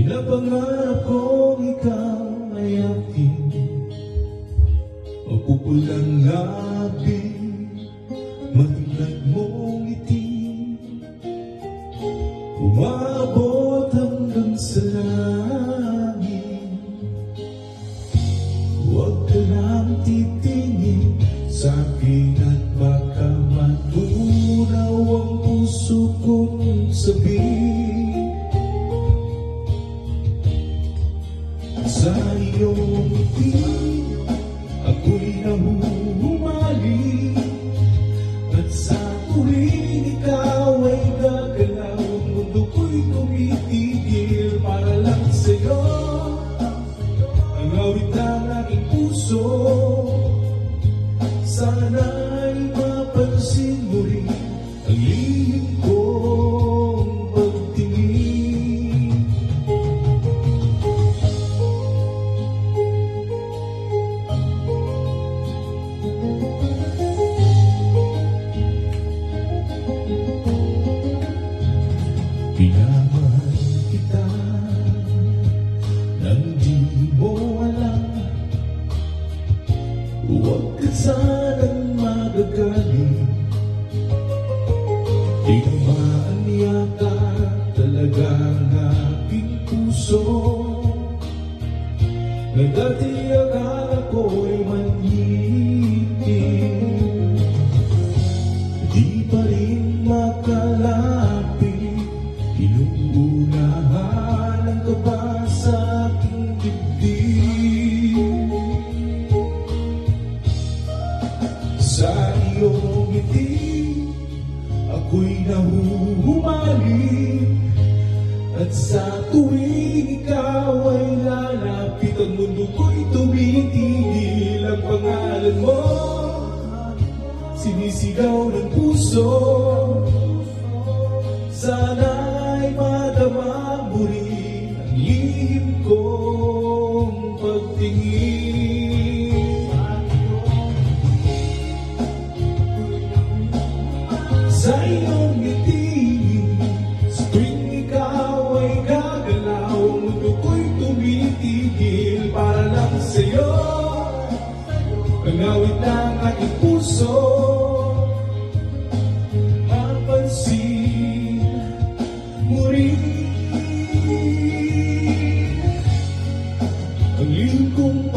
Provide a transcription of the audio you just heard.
Pinapangarap kong ikaw ay aking mapupulang labi, mahilag mong ngiti, umabot hanggang sa langit. Huwag ka lang titingin sa akin at baka matunaw ang puso kong sabihin. Sa iyong ngiti, ako'y nahuhumali, at sa tuwing ikaw ay gagalaw, ang mundo ko'y tumitigil para lang sa'yo. Ang awit ng aking puso, sana'y mapansin mo rin ang lihim kong pagtingin. Pinamahal kita nang di mo alam, huwag ka sanang magagaling. Tinamaan yata talaga ang aking puso, na dati akala ko'y manhihintay. Di pa rin makalapit, inuunahan ang kaba sa aking dibdib. Sa iyong ngiti, ako'y nahuhumali, at sa tuwing ikaw ay lalapit, ang mundo ko'y tumitigil. Ang pangalan mo, sinisigaw ng puso, sana'y madama mo rin ang lihim kong pagtingin. Sa iyong ngiti, sa tuwing ikaw ay gagalaw, ang mundo ko'y tumitigil para lang sa'yo. Ang awit ng aking puso, mapansin mo rin ang lihim kong